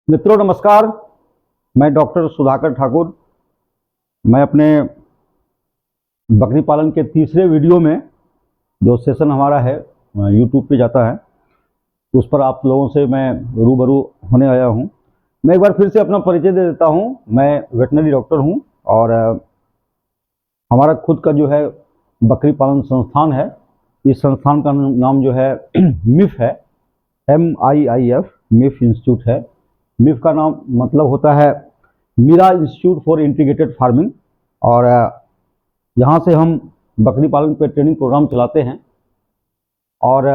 मित्रों नमस्कार। मैं डॉक्टर सुधाकर ठाकुर। मैं अपने बकरी पालन के तीसरे वीडियो में जो सेशन हमारा है यूट्यूब पे जाता है, उस पर आप लोगों से मैं रूबरू होने आया हूं। मैं एक बार फिर से अपना परिचय दे देता हूं। मैं वेटनरी डॉक्टर हूं और हमारा खुद का जो है बकरी पालन संस्थान है। इस संस्थान का नाम जो है मिफ है, MIIF, मिफ इंस्टीट्यूट है। मिफ का नाम मतलब होता है Meera institute for integrated farming. और यहाँ से हम बकरी पालन पे ट्रेनिंग प्रोग्राम चलाते हैं और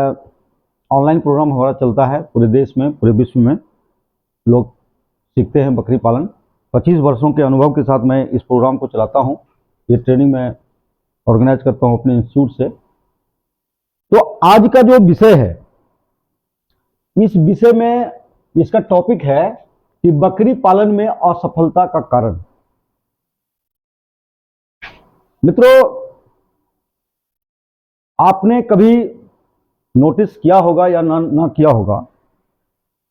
ऑनलाइन प्रोग्राम हमारा चलता है पूरे देश में, पूरे विश्व में लोग सीखते हैं बकरी पालन। 25 वर्षों के अनुभव के साथ मैं इस प्रोग्राम को चलाता हूँ। ये ट्रेनिंग मैं ऑर्गेनाइज करता हूँ अपने इंस्टीट्यूट से। तो आज का जो विषय है, इस विषय में इसका टॉपिक है कि बकरी पालन में असफलता का कारण। मित्रों, आपने कभी नोटिस किया होगा या ना किया होगा,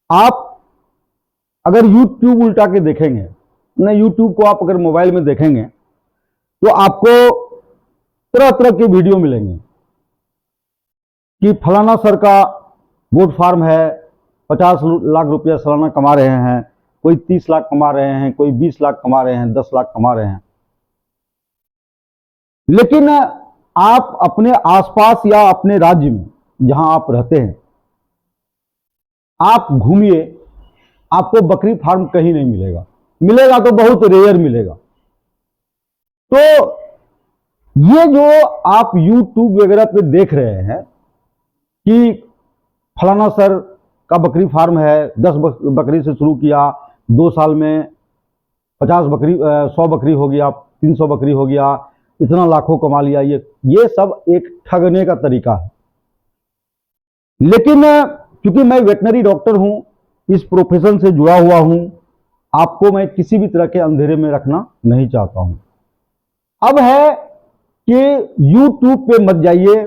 आप अगर YouTube उल्टा के देखेंगे ना, YouTube को आप अगर मोबाइल में देखेंगे तो आपको तरह तरह के वीडियो मिलेंगे कि फलाना सर का गोट फार्म है, 50 लाख रुपया सालाना कमा रहे हैं, कोई 30 लाख कमा रहे हैं, कोई 20 लाख कमा रहे हैं, 10 लाख कमा रहे हैं। लेकिन आप अपने आसपास या अपने राज्य में जहां आप रहते हैं, आप घूमिए, आपको बकरी फार्म कहीं नहीं मिलेगा। मिलेगा तो बहुत रेयर मिलेगा। तो ये जो आप YouTube वगैरह पे देख रहे हैं कि फलाना सर का बकरी फार्म है, 10 बकरी से शुरू किया, 2 साल में 50 बकरी, 100 बकरी हो गया, 300 बकरी हो गया, इतना लाखों कमा लिया, ये सब एक ठगने का तरीका है। लेकिन क्योंकि मैं वेटनरी डॉक्टर हूं, इस प्रोफेशन से जुड़ा हुआ हूं, आपको मैं किसी भी तरह के अंधेरे में रखना नहीं चाहता हूं। अब है कि YouTube पे मत जाइए,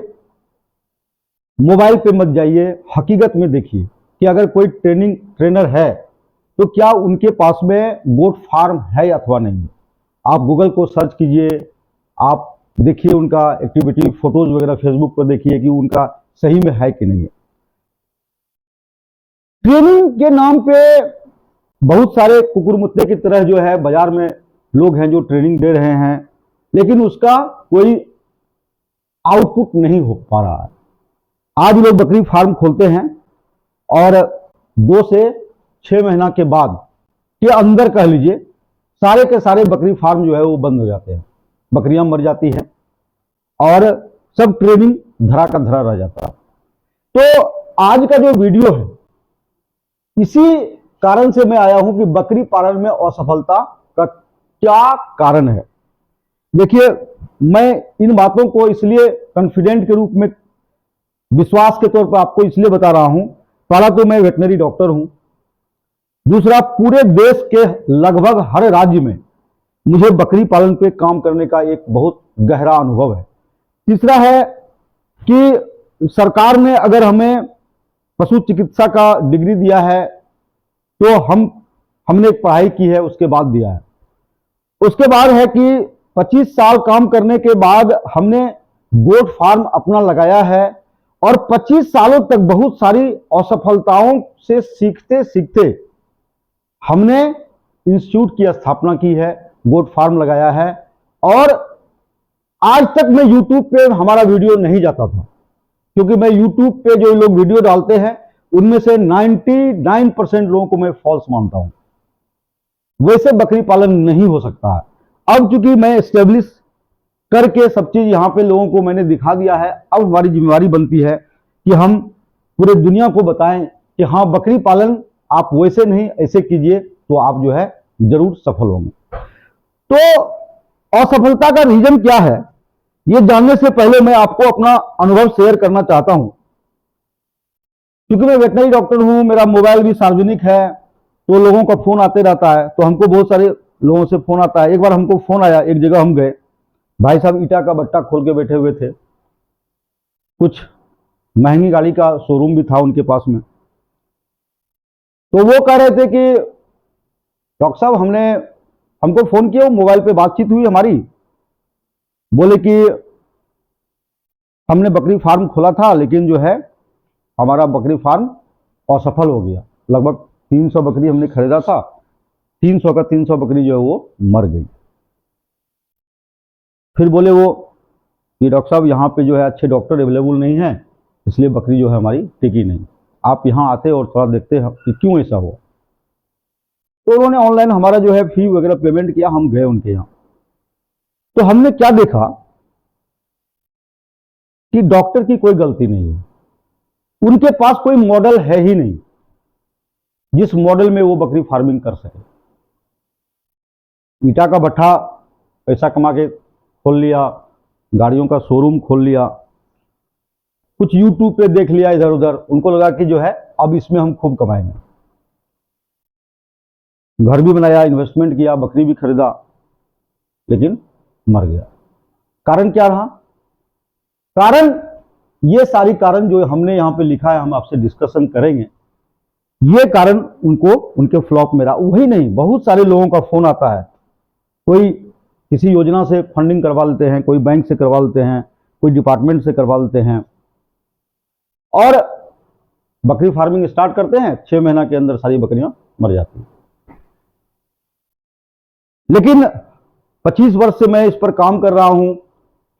मोबाइल पे मत जाइए, हकीकत में देखिए कि अगर कोई ट्रेनर है तो क्या उनके पास में गोट फार्म है अथवा नहीं। आप गूगल को सर्च कीजिए, आप देखिए उनका एक्टिविटी, फोटोज वगैरह फेसबुक पर देखिए कि उनका सही में है कि नहीं है। ट्रेनिंग के नाम पे बहुत सारे कुकुर मुत्ते की तरह जो है बाजार में लोग हैं जो ट्रेनिंग दे रहे हैं, लेकिन उसका कोई आउटपुट नहीं हो पा रहा है। आज लोग बकरी फार्म खोलते हैं और 2 से 6 महीना के बाद के अंदर कह लीजिए सारे के सारे बकरी फार्म जो है वो बंद हो जाते हैं, बकरियां मर जाती हैं और सब ट्रेनिंग धरा का धरा रह जाता है। तो आज का जो वीडियो है, इसी कारण से मैं आया हूं कि बकरी पालन में असफलता का क्या कारण है। देखिए, मैं इन बातों को इसलिए कॉन्फिडेंट के रूप में, विश्वास के तौर पर आपको इसलिए बता रहा हूं, पहला तो मैं वेटनरी डॉक्टर हूं, दूसरा पूरे देश के लगभग हर राज्य में मुझे बकरी पालन पे काम करने का एक बहुत गहरा अनुभव है, तीसरा है कि सरकार ने अगर हमें पशु चिकित्सा का डिग्री दिया है तो हमने एक पढ़ाई की है, उसके बाद दिया है। उसके बाद है कि 25 साल काम करने के बाद हमने गोट फार्म अपना लगाया है और 25 सालों तक बहुत सारी असफलताओं से सीखते सीखते हमने इंस्टीट्यूट की स्थापना की है, गोट फार्म लगाया है। और आज तक मैं YouTube पे हमारा वीडियो नहीं जाता था, क्योंकि मैं YouTube पे जो लोग वीडियो डालते हैं उनमें से 99% लोगों को मैं फॉल्स मानता हूं। वैसे बकरी पालन नहीं हो सकता है। अब चूंकि मैं एस्टेब्लिश करके सब चीज यहां पे लोगों को मैंने दिखा दिया है, अब हमारी जिम्मेवारी बनती है कि हम पूरे दुनिया को बताएं कि हाँ, बकरी पालन आप वैसे नहीं ऐसे कीजिए तो आप जो है जरूर सफल होंगे। तो असफलता का रीजन क्या है, ये जानने से पहले मैं आपको अपना अनुभव शेयर करना चाहता हूं। क्योंकि मैं वेटनरी डॉक्टर हूं, मेरा मोबाइल भी सार्वजनिक है, तो लोगों का फोन आते रहता है, तो हमको बहुत सारे लोगों से फोन आता है। एक बार हमको फोन आया, एक जगह हम गए, भाई साहब ईटा का भट्टा खोल के बैठे हुए थे, कुछ महंगी गाड़ी का शोरूम भी था उनके पास में। तो वो कह रहे थे कि डॉक्टर साहब हमको फोन किया, मोबाइल पे बातचीत हुई हमारी, बोले कि हमने बकरी फार्म खोला था लेकिन जो है हमारा बकरी फार्म असफल हो गया। लगभग 300 बकरी हमने खरीदा था, 300 का 300 बकरी जो है वो मर गई। फिर बोले वो कि डॉक्टर साहब यहाँ पे जो है अच्छे डॉक्टर अवेलेबल नहीं है, इसलिए बकरी जो है हमारी टिकी नहीं, आप यहाँ आते और थोड़ा देखते हैं कि क्यों ऐसा हुआ। तो उन्होंने ऑनलाइन हमारा जो है फी वगैरह पेमेंट किया, हम गए उनके यहाँ। तो हमने क्या देखा कि डॉक्टर की कोई गलती नहीं है, उनके पास कोई मॉडल है ही नहीं जिस मॉडल में वो बकरी फार्मिंग कर सके। ईटा का भट्ठा पैसा कमा के खोल लिया, गाड़ियों का शोरूम खोल लिया, कुछ यूट्यूब पे देख लिया इधर उधर, उनको लगा कि जो है अब इसमें हम खूब कमाएंगे। घर भी बनाया, इन्वेस्टमेंट किया, बकरी भी खरीदा, लेकिन मर गया। कारण क्या रहा? कारण ये सारी कारण जो हमने यहां पे लिखा है, हम आपसे डिस्कशन करेंगे। ये कारण उनको उनके फ्लॉप में रहा। वही नहीं, बहुत सारे लोगों का फोन आता है, कोई किसी योजना से फंडिंग करवा लेते हैं, कोई बैंक से करवा लेते हैं, कोई डिपार्टमेंट से करवा लेते हैं और बकरी फार्मिंग स्टार्ट करते हैं, 6 महीना के अंदर सारी बकरियां मर जाती हैं। लेकिन 25 वर्ष से मैं इस पर काम कर रहा हूं।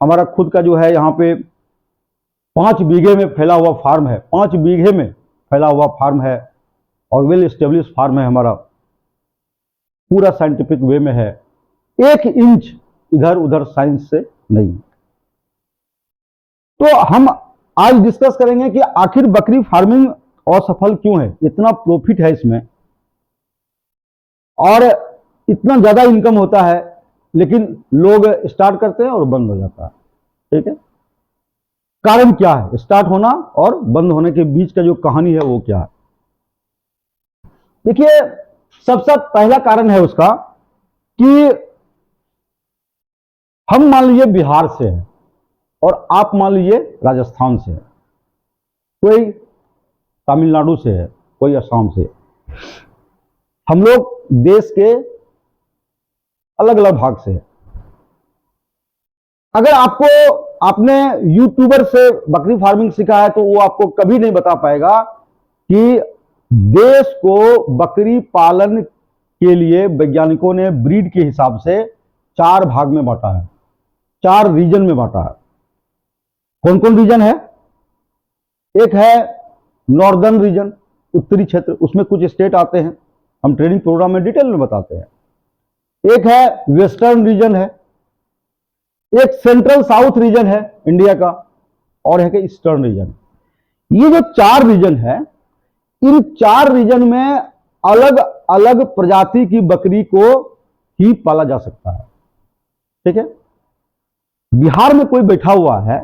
हमारा खुद का जो है यहाँ पे 5 बीघे में फैला हुआ फार्म है, 5 बीघे में फैला हुआ फार्म है और वेल एस्टेब्लिश फार्म है हमारा, पूरा साइंटिफिक वे में है, 1 इंच इधर उधर साइंस से नहीं। तो हम आज डिस्कस करेंगे कि आखिर बकरी फार्मिंग असफल क्यों है, इतना प्रॉफिट है इसमें और इतना ज्यादा इनकम होता है, लेकिन लोग स्टार्ट करते हैं और बंद हो जाता है। ठीक है, कारण क्या है स्टार्ट होना और बंद होने के बीच का जो कहानी है वो क्या है? देखिए, सबसे पहला कारण है उसका कि हम मान लीजिए बिहार से हैं और आप मान लीजिए राजस्थान से है, कोई तमिलनाडु से है, कोई असम से। हम लोग देश के अलग अलग भाग से है। अगर आपने यूट्यूबर से बकरी फार्मिंग सीखा है तो वो आपको कभी नहीं बता पाएगा कि देश को बकरी पालन के लिए वैज्ञानिकों ने ब्रीड के हिसाब से 4 भाग में बांटा है, 4 रीजन में बांटा है। कौन कौन रीजन है? एक है नॉर्दर्न रीजन, उत्तरी क्षेत्र, उसमें कुछ स्टेट आते हैं, हम ट्रेनिंग प्रोग्राम में डिटेल में बताते हैं। एक है वेस्टर्न रीजन है, एक सेंट्रल साउथ रीजन है इंडिया का, और है कि ईस्टर्न रीजन। ये जो 4 रीजन है, इन 4 रीजन में अलग अलग प्रजाति की बकरी को ही पाला जा सकता है। ठीक है, बिहार में कोई बैठा हुआ है,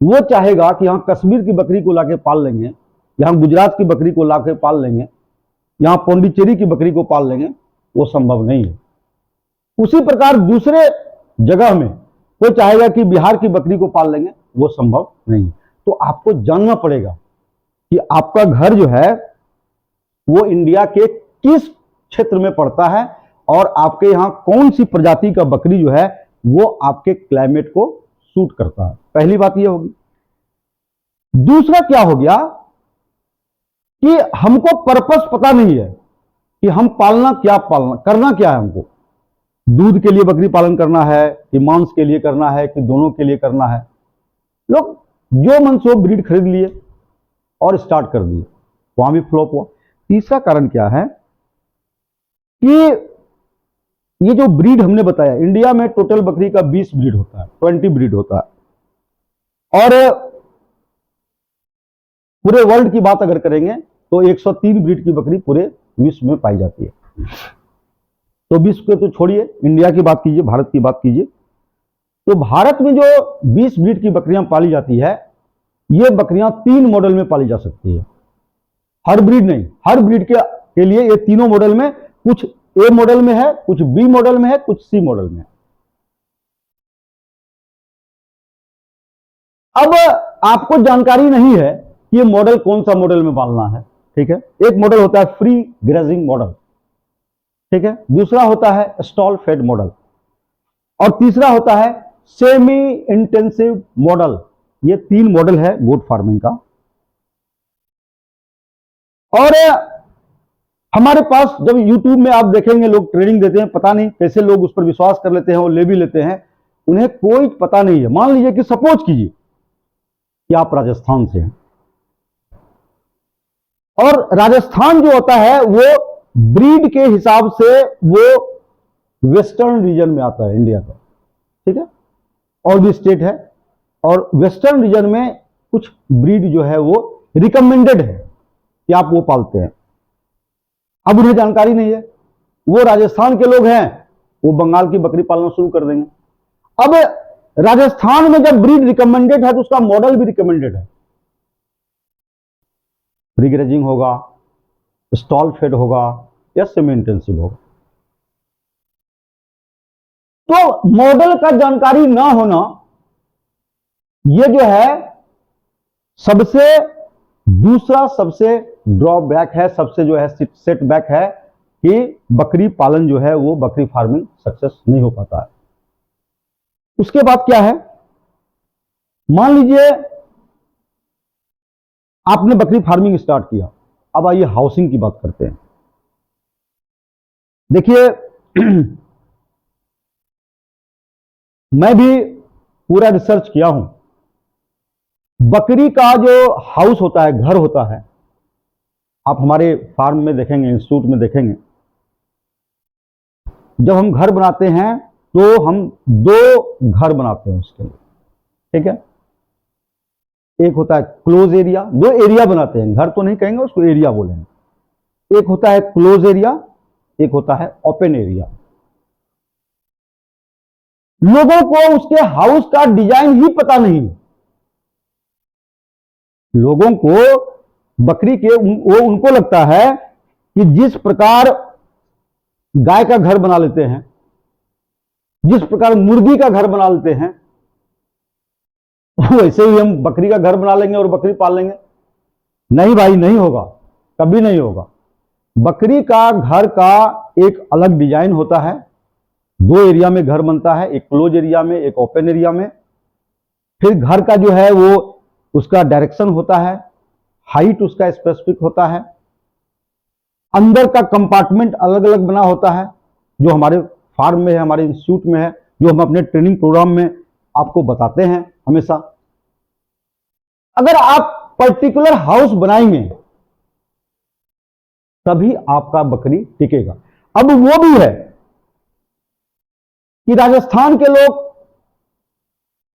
वो चाहेगा कि यहां कश्मीर की बकरी को लाके पाल लेंगे, यहां गुजरात की बकरी को लाके पाल लेंगे, यहां पौंडीचेरी की बकरी को पाल लेंगे, वो संभव नहीं है। उसी प्रकार दूसरे जगह में कोई चाहेगा कि बिहार की बकरी को पाल लेंगे, वो संभव नहीं। तो आपको जानना पड़ेगा कि आपका घर जो है वो इंडिया के किस क्षेत्र में पड़ता है और आपके यहां कौन सी प्रजाति का बकरी जो है वो आपके क्लाइमेट को सूट करता है। पहली बात यह होगी। दूसरा क्या हो गया कि हमको पर्पस पता नहीं है कि हम पालना करना क्या है। हमको दूध के लिए बकरी पालन करना है कि मांस के लिए करना है कि दोनों के लिए करना है। लोग जो मन सो ब्रीड खरीद लिए और स्टार्ट कर दिए, वहां भी फ्लॉप हुआ। तीसरा कारण क्या है कि ये जो ब्रीड हमने बताया, इंडिया में टोटल बकरी का 20 ब्रीड होता है, 20 ब्रीड होता है, और पूरे वर्ल्ड की बात अगर करेंगे तो 103 ब्रीड की बकरी पूरे विश्व में पाई जाती है। तो विश्व के तो छोड़िए, इंडिया की बात कीजिए, भारत की बात कीजिए, तो भारत में जो 20 ब्रीड की बकरियां पाली जाती है, ये बकरियां 3 मॉडल में पाली जा सकती है। हर ब्रीड नहीं, हर ब्रीड के लिए ये तीनों मॉडल में, कुछ ए मॉडल में है, कुछ बी मॉडल में है, कुछ सी मॉडल में है। अब आपको जानकारी नहीं है कि ये मॉडल कौन सा मॉडल में पालना है। ठीक है, एक मॉडल होता है फ्री ग्रेजिंग मॉडल, ठीक है। दूसरा होता है स्टॉल फेड मॉडल और तीसरा होता है सेमी इंटेंसिव मॉडल। ये 3 मॉडल है गोट फार्मिंग का। और हमारे पास जब YouTube में आप देखेंगे लोग ट्रेनिंग देते हैं, पता नहीं कैसे लोग उस पर विश्वास कर लेते हैं और ले भी लेते हैं, उन्हें कोई पता नहीं है। मान लीजिए कि सपोज कीजिए कि आप राजस्थान से हैं और राजस्थान जो होता है वो ब्रीड के हिसाब से वो वेस्टर्न रीजन में आता है इंडिया का, ठीक है। और भी स्टेट है और वेस्टर्न रीजन में कुछ ब्रीड जो है वो रिकमेंडेड है कि आप वो पालते हैं। अब उन्हें जानकारी नहीं है, वो राजस्थान के लोग हैं, वो बंगाल की बकरी पालना शुरू कर देंगे। अब राजस्थान में जब ब्रीड रिकमेंडेड है तो उसका मॉडल भी रिकमेंडेड है। प्री ग्रेजिंग होगा, स्टॉल फेड होगा या सेमी इंटेंसिव होगा। तो मॉडल का जानकारी ना होना ये जो है सबसे दूसरा सबसे ड्रॉबैक है, सबसे जो है सेटबैक है कि बकरी पालन जो है वो बकरी फार्मिंग सक्सेस नहीं हो पाता है। उसके बाद क्या है, मान लीजिए आपने बकरी फार्मिंग स्टार्ट किया। अब आइए हाउसिंग की बात करते हैं। देखिए मैं भी पूरा रिसर्च किया हूं। बकरी का जो हाउस होता है, घर होता है, आप हमारे फार्म में देखेंगे, इंस्टीट्यूट में देखेंगे, जब हम घर बनाते हैं तो हम 2 घर बनाते हैं उसके लिए, ठीक है। एक होता है क्लोज एरिया, 2 एरिया बनाते हैं, घर तो नहीं कहेंगे, उसको एरिया बोलेंगे। एक होता है क्लोज एरिया, एक होता है ओपन एरिया। लोगों को उसके हाउस का डिजाइन ही पता नहीं। लोगों को बकरी के वो उनको लगता है कि जिस प्रकार गाय का घर बना लेते हैं, जिस प्रकार मुर्गी का घर बना लेते हैं, वैसे ही हम बकरी का घर बना लेंगे और बकरी पाल लेंगे। नहीं भाई, नहीं होगा, कभी नहीं होगा। बकरी का घर का एक अलग डिजाइन होता है। 2 एरिया में घर बनता है, एक क्लोज एरिया में, एक ओपन एरिया में। फिर घर का जो है वो उसका डायरेक्शन होता है, हाइट उसका स्पेसिफिक होता है, अंदर का कंपार्टमेंट अलग अलग बना होता है, जो हमारे फार्म में है, हमारे इंस्टीट्यूट में है, जो हम अपने ट्रेनिंग प्रोग्राम में आपको बताते हैं हमेशा। अगर आप पर्टिकुलर हाउस बनाएंगे तभी आपका बकरी टिकेगा। अब वो भी है कि राजस्थान के लोग,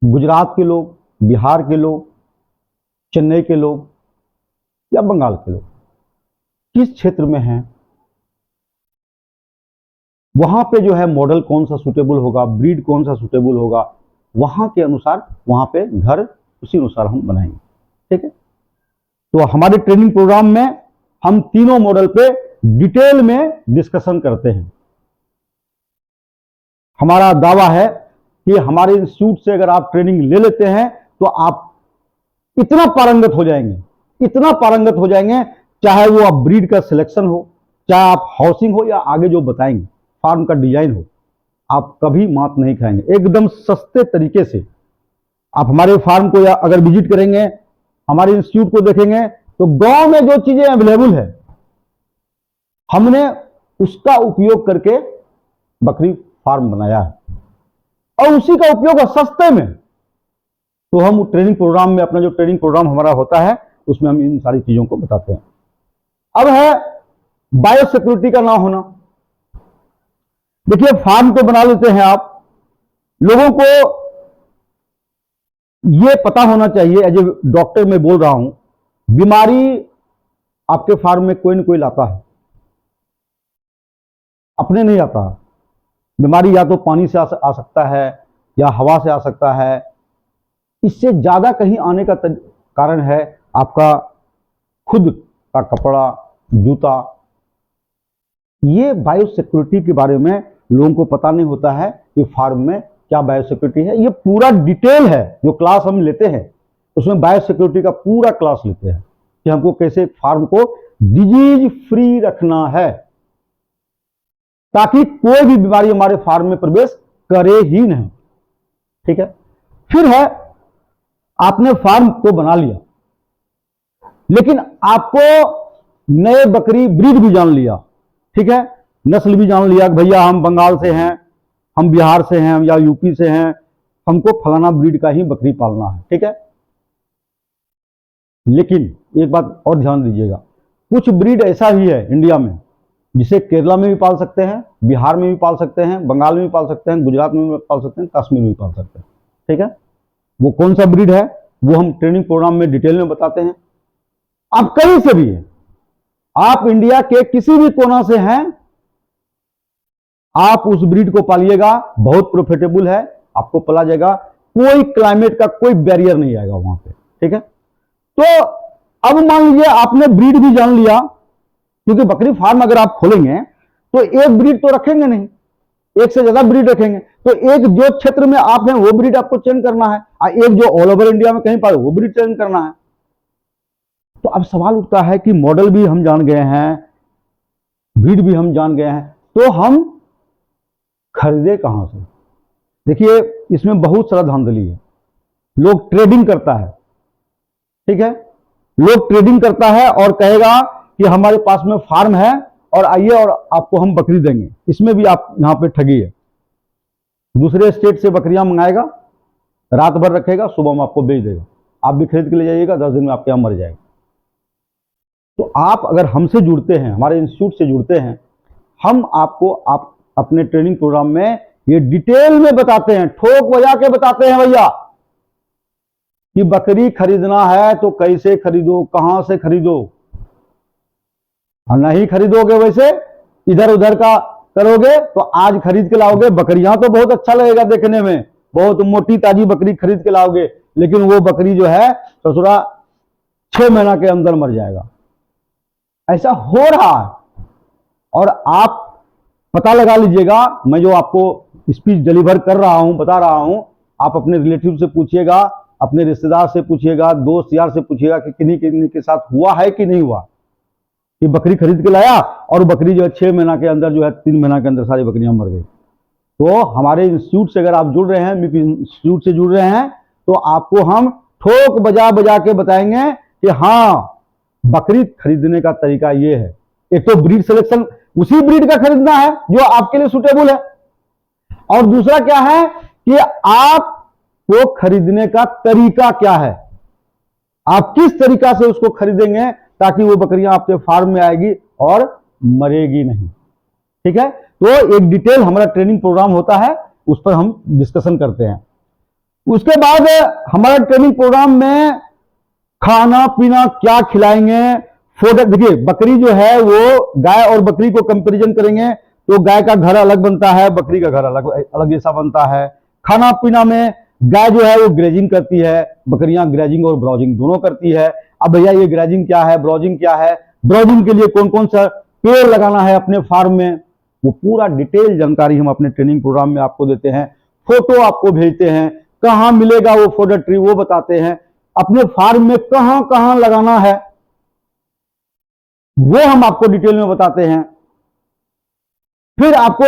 गुजरात के लोग, बिहार के लोग, चेन्नई के लोग या बंगाल के लोग किस क्षेत्र में हैं, वहां पे जो है मॉडल कौन सा सूटेबल होगा, ब्रीड कौन सा सूटेबल होगा, वहां के अनुसार वहां पे घर उसी अनुसार हम बनाएंगे, ठीक है। तो हमारे ट्रेनिंग प्रोग्राम में हम तीनों मॉडल पे डिटेल में डिस्कशन करते हैं। हमारा दावा है कि हमारे इंस्टीट्यूट से अगर आप ट्रेनिंग ले लेते हैं तो आप इतना पारंगत हो जाएंगे, इतना पारंगत हो जाएंगे, चाहे वो आप ब्रीड का सिलेक्शन हो, चाहे आप हाउसिंग हो, या आगे जो बताएंगे फार्म का डिजाइन हो, आप कभी मात नहीं खाएंगे। एकदम सस्ते तरीके से आप हमारे फार्म को या अगर विजिट करेंगे, हमारे इंस्टीट्यूट को देखेंगे, तो गांव में जो चीजें अवेलेबल है हमने उसका उपयोग करके बकरी फार्म बनाया है और उसी का उपयोग है सस्ते में। तो हम ट्रेनिंग प्रोग्राम में, अपना जो ट्रेनिंग प्रोग्राम हमारा होता है उसमें हम इन सारी चीजों को बताते हैं। अब है बायोसिक्योरिटी का ना होना। देखिए फार्म तो बना लेते हैं आप, लोगों को यह पता होना चाहिए, एज ए डॉक्टर मैं बोल रहा हूं, बीमारी आपके फार्म में कोई न कोई लाता है, अपने नहीं आता। बीमारी या तो पानी से आ सकता है या हवा से आ सकता है। इससे ज्यादा कहीं आने का कारण है आपका खुद का कपड़ा, जूता। ये बायोसिक्योरिटी के बारे में लोगों को पता नहीं होता है कि फार्म में क्या बायोसिक्योरिटी है। ये पूरा डिटेल है, जो क्लास हम लेते हैं उसमें बायोसिक्योरिटी का पूरा क्लास लेते हैं कि हमको कैसे फार्म को डिजीज फ्री रखना है। ताकि कोई भी बीमारी हमारे फार्म में प्रवेश करे ही नहीं। ठीक है, फिर है आपने फार्म को बना लिया, लेकिन आपको नए बकरी ब्रीड भी जान लिया, ठीक है, नस्ल भी जान लिया कि भैया हम बंगाल से हैं, हम बिहार से हैं या यूपी से हैं, हमको फलाना ब्रीड का ही बकरी पालना है। ठीक है, लेकिन एक बात और ध्यान दीजिएगा, कुछ ब्रीड ऐसा ही है इंडिया में जिसे केरला में भी पाल सकते हैं, बिहार में भी पाल सकते हैं, बंगाल में भी पाल सकते हैं, गुजरात में भी पाल सकते हैं, कश्मीर में भी पाल सकते हैं। ठीक है, वो कौन सा ब्रीड है वो हम ट्रेनिंग प्रोग्राम में डिटेल में बताते हैं। आप कहीं से भी हैं, आप इंडिया के किसी भी कोना से हैं, आप उस ब्रीड को पालिएगा, बहुत प्रॉफिटेबल है, आपको पाला जाएगा, कोई क्लाइमेट का कोई बैरियर नहीं आएगा वहां पे। ठीक है, तो अब मान लीजिए आपने ब्रीड भी जान लिया, क्योंकि बकरी फार्म अगर आप खोलेंगे तो एक ब्रीड तो रखेंगे नहीं, एक से ज्यादा ब्रीड रखेंगे, तो एक जो क्षेत्र में आप हैं वो ब्रीड आपको चेंज करना है, और एक जो ऑल ओवर इंडिया में कहीं पाए वो ब्रीड चेंज करना है। तो अब सवाल उठता है कि मॉडल भी हम जान गए हैं, ब्रीड भी हम जान गए हैं, तो हम खरीदे कहां से? देखिए, इसमें बहुत सारा धांधली है। लोग ट्रेडिंग करता है, ठीक है, लोग ट्रेडिंग करता है और कहेगा कि हमारे पास में फार्म है और आइए और आपको हम बकरी देंगे। इसमें भी आप यहां पे ठगी है। दूसरे स्टेट से बकरियां मंगाएगा, रात भर रखेगा, सुबह में आपको बेच देगा, आप भी खरीद के ले जाइएगा, 10 दिन में आपके यहां मर जाएगा। तो आप अगर हमसे जुड़ते हैं, हमारे इंस्टीट्यूट से जुड़ते हैं, हम आपको आप अपने ट्रेनिंग प्रोग्राम में ये डिटेल में बताते हैं, ठोक बजा के बताते हैं भैया कि बकरी खरीदना है तो कैसे खरीदो, कहां से खरीदो, और नहीं खरीदोगे वैसे इधर उधर का करोगे तो आज खरीद के लाओगे, बकरियां तो बहुत अच्छा लगेगा देखने में, बहुत मोटी ताजी बकरी खरीद के लाओगे, लेकिन वो बकरी जो है ससुरा 6 महीना के अंदर मर जाएगा। ऐसा हो रहा है, और आप पता लगा लीजिएगा, मैं जो आपको स्पीच डिलीवर कर रहा हूं, बता रहा हूं, आप अपने रिलेटिव से पूछिएगा, अपने रिश्तेदार से पूछिएगा, दोस्त यार से पूछिएगा कि किन्हीं किन्हीं के साथ हुआ है कि नहीं हुआ, कि बकरी खरीद के लाया और बकरी जो है 6 महीना के अंदर जो है 3 महीना के अंदर सारी बकरियां मर गई। तो हमारे इंस्टीट्यूट से अगर आप जुड़ रहे हैं, मिपी इंस्टीट्यूट से जुड़ रहे हैं, तो आपको हम ठोक बजा बजा के बताएंगे कि हाँ, बकरी खरीदने का तरीका ये है। एक तो ब्रीड सिलेक्शन उसी ब्रीड का खरीदना है जो आपके लिए सुटेबल है, और दूसरा क्या है कि आपको खरीदने का तरीका क्या है, आप किस तरीका से उसको खरीदेंगे ताकि वो बकरियां आपके फार्म में आएगी और मरेगी नहीं। ठीक है, तो एक डिटेल हमारा ट्रेनिंग प्रोग्राम होता है, उस पर हम डिस्कशन करते हैं। उसके बाद हमारा ट्रेनिंग प्रोग्राम में खाना पीना क्या खिलाएंगे, फोटो देखिए, बकरी जो है वो गाय और बकरी को कंपैरिजन करेंगे तो गाय का घर अलग बनता है, बकरी का घर अलग अलग जैसा बनता है। खाना पीना में गाय जो है वो ग्रेजिंग करती है, बकरियां ग्रेजिंग और ब्राउजिंग दोनों करती है। अब भैया ये ग्रेजिंग क्या है, ब्राउजिंग क्या है, ब्राउजिंग के लिए कौन कौन सा पेड़ लगाना है अपने फार्म में, वो पूरा डिटेल जानकारी हम अपने ट्रेनिंग प्रोग्राम में आपको देते हैं। फोटो आपको भेजते हैं, कहां मिलेगा वो फोटो ट्री वो बताते हैं, अपने फार्म में कहां कहां लगाना है वो हम आपको डिटेल में बताते हैं। फिर आपको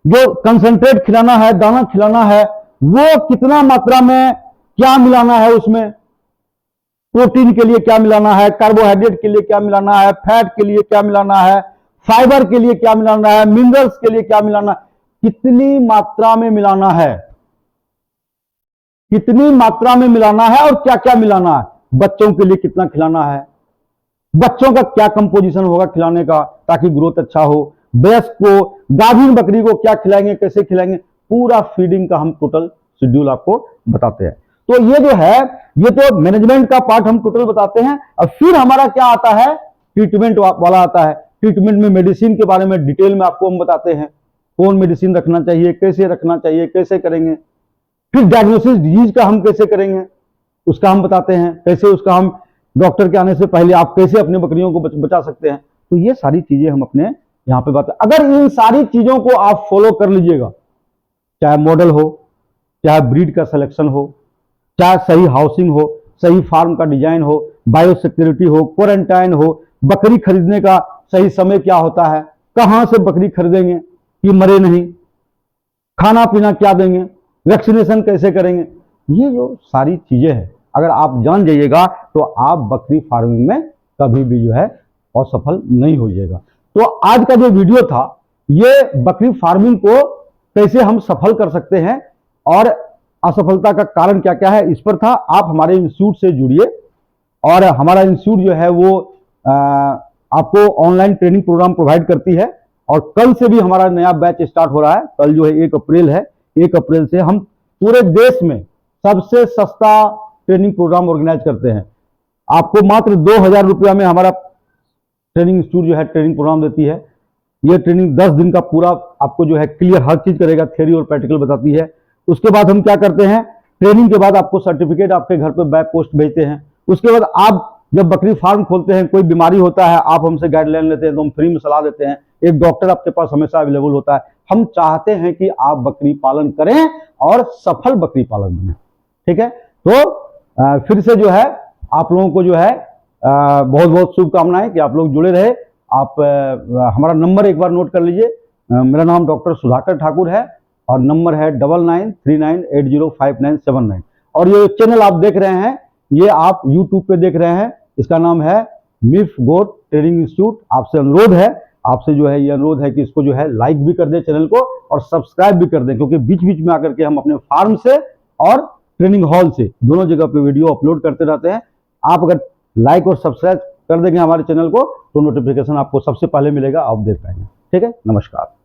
जो कंसंट्रेट खिलाना है, दाना खिलाना है, वो कितना मात्रा में क्या मिलाना है, उसमें प्रोटीन के लिए क्या मिलाना है, कार्बोहाइड्रेट के लिए क्या मिलाना है, फैट के लिए क्या मिलाना है, फाइबर के लिए क्या मिलाना है, मिनरल्स के लिए क्या मिलाना है, कितनी मात्रा में मिलाना है, कितनी मात्रा में मिलाना है और क्या क्या मिलाना है, बच्चों के लिए कितना खिलाना है, बच्चों का क्या कंपोजिशन होगा खिलाने का ताकि ग्रोथ अच्छा हो, वयस्क को, गाभिन बकरी को क्या खिलाएंगे, कैसे खिलाएंगे, पूरा फीडिंग का हम टोटल शेड्यूल आपको बताते हैं। तो ये जो है, ये तो मैनेजमेंट का पार्ट हम टोटल बताते हैं। और फिर हमारा क्या आता है, ट्रीटमेंट वाला आता है। ट्रीटमेंट में मेडिसिन के बारे में डिटेल में आपको हम बताते हैं, कौन मेडिसिन रखना चाहिए, कैसे रखना चाहिए, कैसे करेंगे। फिर डायग्नोसिस डिजीज का हम कैसे करेंगे उसका हम बताते हैं, कैसे उसका हम डॉक्टर के आने से पहले आप कैसे अपने बकरियों को बचा सकते हैं। तो ये सारी चीजें हम अपने यहाँ पे बात, अगर इन सारी चीजों को आप फॉलो कर लीजिएगा, चाहे मॉडल हो, चाहे ब्रीड का सिलेक्शन हो, चाहे सही हाउसिंग हो, सही फार्म का डिजाइन हो, बायोसिक्योरिटी हो, क्वारंटाइन हो, बकरी खरीदने का सही समय क्या होता है, कहां से बकरी खरीदेंगे, कि मरे नहीं, खाना पीना क्या देंगे, वैक्सीनेशन कैसे करेंगे, ये जो सारी चीजें हैं अगर आप जान जाइएगा तो आप बकरी फार्मिंग में कभी भी जो है असफल नहीं हो जाएगा। तो आज का जो वीडियो था ये बकरी फार्मिंग को कैसे हम सफल कर सकते हैं और असफलता का कारण क्या क्या है इस पर था। आप हमारे इंस्टीट्यूट से जुड़िए और हमारा इंस्टीट्यूट जो है वो आपको ऑनलाइन ट्रेनिंग प्रोग्राम प्रोवाइड करती है और कल से भी हमारा नया बैच स्टार्ट हो रहा है। कल जो है 1 अप्रैल है, 1 अप्रैल से हम पूरे देश में सबसे सस्ता ट्रेनिंग प्रोग्राम ऑर्गेनाइज करते हैं। आपको मात्र 2000 रुपया में हमारा ट्रेनिंग इंस्टीट्यूट जो है ट्रेनिंग प्रोग्राम देती है। ये ट्रेनिंग 10 दिन का पूरा आपको जो है क्लियर हर चीज करेगा, थ्योरी और प्रैक्टिकल बताती है। उसके बाद हम क्या करते हैं, ट्रेनिंग के बाद आपको सर्टिफिकेट आपके घर पे बैक पोस्ट भेजते हैं। उसके बाद आप जब बकरी फार्म खोलते हैं, कोई बीमारी होता है, आप हमसे गाइडलाइन लेते हैं तो हम फ्री में सलाह देते हैं। एक डॉक्टर आपके पास हमेशा अवेलेबल होता है। हम चाहते हैं कि आप बकरी पालन करें और सफल बकरी पालक बने। ठीक है, तो फिर से जो है आप लोगों को जो है बहुत बहुत शुभकामनाएं कि आप लोग जुड़े रहे। आप हमारा नंबर एक बार नोट कर लीजिए। मेरा नाम डॉक्टर सुधाकर ठाकुर है और नंबर है 9939805979। और ये चैनल आप देख रहे हैं ये आप YouTube पे देख रहे हैं, इसका नाम है मिफ गोट ट्रेनिंग इंस्टीट्यूट। आपसे अनुरोध है, आपसे जो है ये अनुरोध है कि इसको जो है लाइक भी कर दें चैनल को और सब्सक्राइब भी कर दें, क्योंकि बीच बीच में आकर के हम अपने फार्म से और ट्रेनिंग हॉल से दोनों जगह पे वीडियो अपलोड करते रहते हैं। आप अगर लाइक और सब्सक्राइब कर देंगे हमारे चैनल को तो नोटिफिकेशन आपको सबसे पहले मिलेगा, आप देख पाएंगे। ठीक है, नमस्कार।